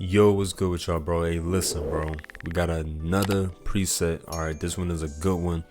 Yo, what's good with y'all, bro? Hey, listen, bro. We got another preset. Alright, this one is a good one.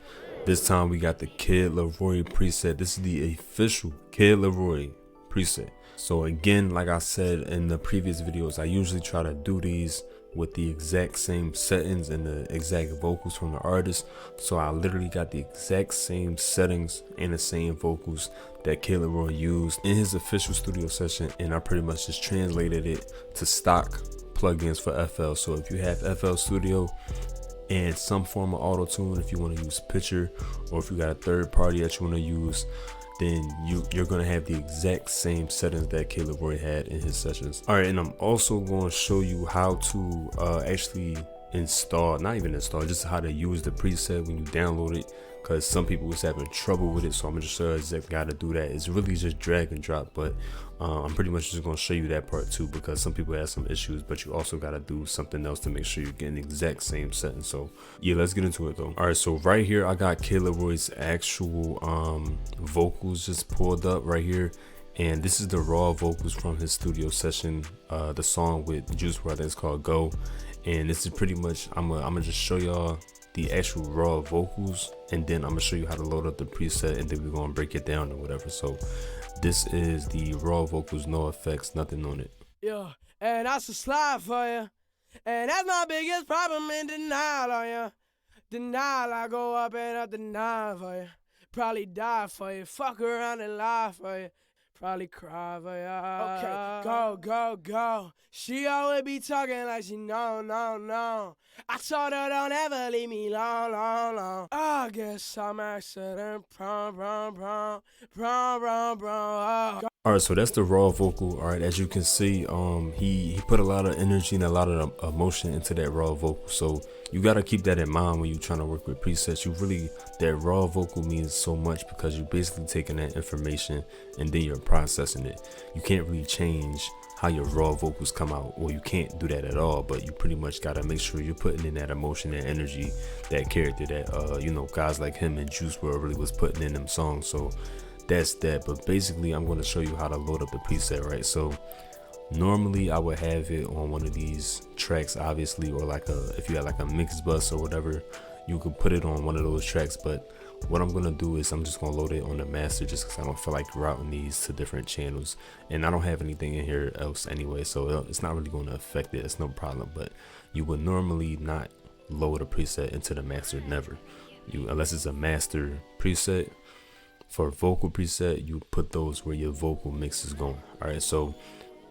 This time we got the Kid LAROI preset. This is the official Kid LAROI preset. So again, like I said in the previous videos, I usually try to do these with the exact same settings and the exact vocals from the artist. So I literally got the exact same settings and the same vocals that Kid LAROI used in his official studio session, and I pretty much just translated it to stock plugins for FL. So if you have FL Studio and some form of auto tune, if you want to use Picture, or if you got a third party that you want to use, then you're going to have the exact same settings that Kid LAROI had in his sessions. All right, and I'm also going to show you how to actually install, not even install, just how to use the preset when you download it, because some people was having trouble with it. So I'm gonna just show you exactly how to do that. It's really just drag and drop, but I'm pretty much just gonna show you that part too, because some people have some issues, but you also gotta do something else to make sure you're getting the exact same setting. So yeah, let's get into it though. All right, so right here I got Kid LAROI's actual vocals just pulled up right here, and this is the raw vocals from his studio session, the song with Juice WRLD that's called Go. And this is pretty much, I'm gonna just show y'all the actual raw vocals, and then I'm gonna show you how to load up the preset, and then we're gonna break it down or whatever. So this is the raw vocals, no effects, nothing on it. Yeah, and that's a slide for you. And that's my biggest problem in denial on you. Denial, I go up and up denial for you. Probably die for you, fuck around and lie for you. Probably cry for ya. Okay, go, go, go. She always be talking like she no. I told her don't ever leave me long. I guess I'm accident prone. All right, so that's the raw vocal. All right, as you can see, he put a lot of energy and a lot of emotion into that raw vocal. So you gotta keep that in mind when you're trying to work with presets. That raw vocal means so much, because you're basically taking that information and then you're processing it. You can't really change how your raw vocals come out, or you can't do that at all, but you pretty much gotta make sure you're putting in that emotion and energy, that character that you know, guys like him and Juice WRLD really was putting in them songs. So that's that. But basically I'm going to show you how to load up the preset, right? So normally I would have it on one of these tracks, obviously, or like if you got like a mix bus or whatever, you could put it on one of those tracks. But what I'm gonna do is I'm just gonna load it on the master, just because I don't feel like routing these to different channels, and I don't have anything in here else anyway, so it's not really going to affect it. It's no problem. But you would normally not load a preset into the master, never. Unless it's a master preset. For vocal preset, you put those where your vocal mix is going. All right, so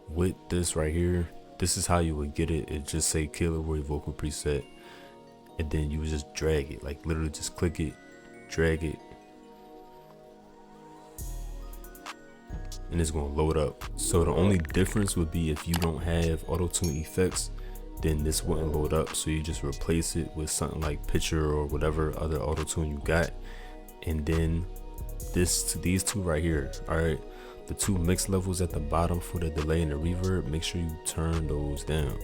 with this right here, this is how you would get it. It just say Kid LAROI vocal preset, and then you would just drag it, like literally just click it, drag it, and it's gonna load up. So the only difference would be if you don't have auto tune effects, then this wouldn't load up. So you just replace it with something like Picture or whatever other auto tune you got, and then these two right here. All right, the two mix levels at the bottom for the delay and the reverb, make sure you turn those down.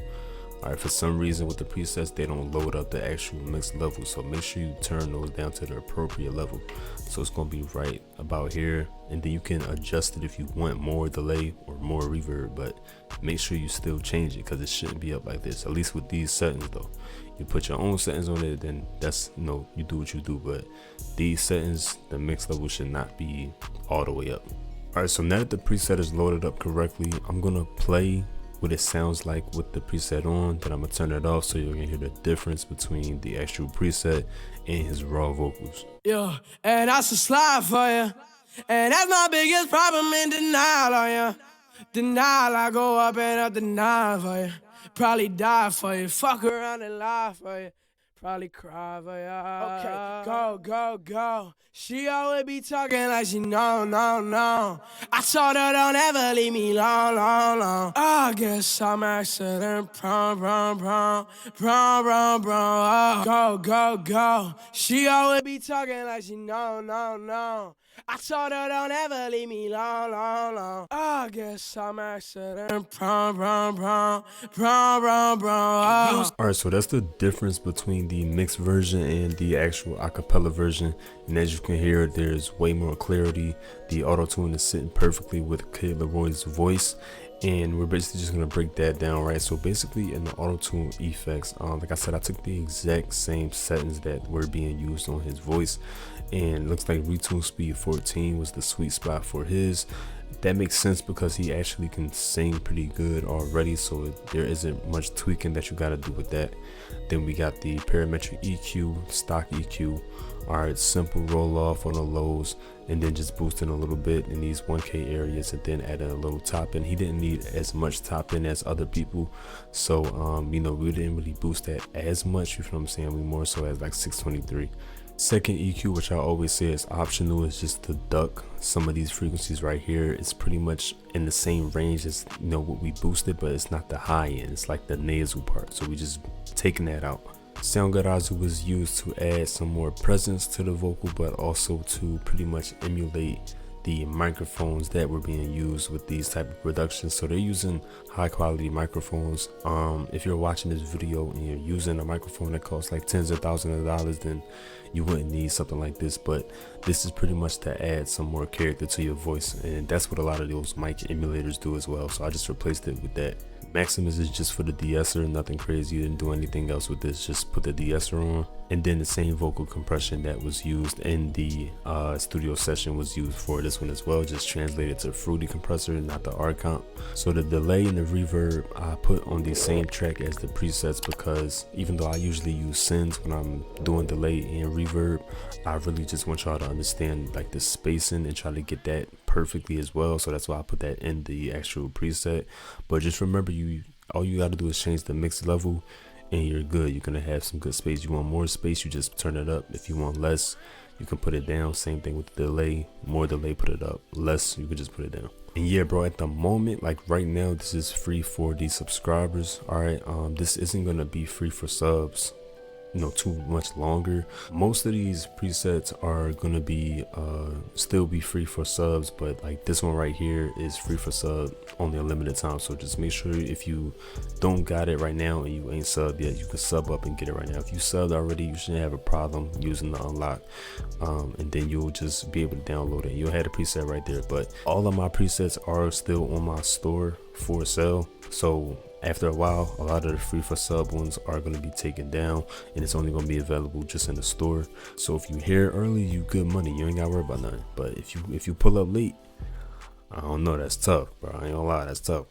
All right, for some reason with the presets, they don't load up the actual mix level, so make sure you turn those down to the appropriate level. So it's gonna be right about here, and then you can adjust it if you want more delay or more reverb, but make sure you still change it, because it shouldn't be up like this, at least with these settings though. You put your own settings on it, then that's, you know, you do what you do, but these settings, the mix level should not be all the way up. All right, so now that the preset is loaded up correctly, I'm gonna play what it sounds like with the preset on, then I'm gonna turn it off so you're gonna hear the difference between the actual preset and his raw vocals. Yeah, and that's a slide for you. And that's my biggest problem in denial on you. Denial, I go up and up denial for you. Probably die for you, fuck around and lie for you. Probably cry for ya. Okay, go, go, go. She always be talking like she no. I told her don't ever leave me long. I guess I'm accident prone. Go, go, go. She always be talking like she no. I told her don't ever leave me long. I guess I'm accident prone. All right, so that's the difference between the mixed version and the actual acapella version. And as you can hear, there's way more clarity. The auto tune is sitting perfectly with Kid LAROI's voice, and we're basically just gonna break that down, right? So basically in the auto tune effects, like I said, I took the exact same settings that were being used on his voice, and it looks like retune speed 14 was the sweet spot for his. That makes sense because he actually can sing pretty good already, so there isn't much tweaking that you got to do with that. Then we got the parametric EQ, stock EQ. All right, simple roll off on the lows, and then just boosting a little bit in these 1K areas, and then adding a little top in. He didn't need as much top in as other people, so you know, we didn't really boost that as much, you know what I'm saying? We more so as like 623. Second EQ, which I always say is optional, is just to duck some of these frequencies right here. It's pretty much in the same range as, you know, what we boosted, but it's not the high end, it's like the nasal part, so we just taking that out. Sound Garazu was used to add some more presence to the vocal, but also to pretty much emulate the microphones that were being used with these type of productions. So they're using high quality microphones. If you're watching this video and you're using a microphone that costs like tens of thousands of dollars, then you wouldn't need something like this, but this is pretty much to add some more character to your voice, and that's what a lot of those mic emulators do as well. So I just replaced it with that. Maximus is just for the de-esser, nothing crazy. You didn't do anything else with this, just put the de-esser on. And then the same vocal compression that was used in the studio session was used for this one as well, just translated to Fruity compressor, not the R comp. So the delay and the reverb I put on the same track as the presets, because even though I usually use sends when I'm doing delay and reverb, I really just want y'all to understand like the spacing and try to get that perfectly as well. So that's why I put that in the actual preset. But just remember, all you got to do is change the mix level and you're good. You're gonna have some good space. You want more space, you just turn it up. If you want less, you can put it down. Same thing with the delay. More delay, put it up. Less, you can just put it down. And yeah, bro, at the moment, like right now, this is free for the subscribers. All right, this isn't gonna be free for subs, you know, too much longer. Most of these presets are gonna be still be free for subs, but like this one right here is free for sub only a limited time. So just make sure if you don't got it right now and you ain't subbed yet, you can sub up and get it right now. If you subbed already, you shouldn't have a problem using the unlock, and then you'll just be able to download it. You'll have the preset right there. But all of my presets are still on my store for sale, so after a while, a lot of the free for sub ones are going to be taken down, and it's only going to be available just in the store. So if you hear early, you good money. You ain't got to worry about nothing. But if you pull up late, I don't know. That's tough, bro. I ain't gonna lie, that's tough.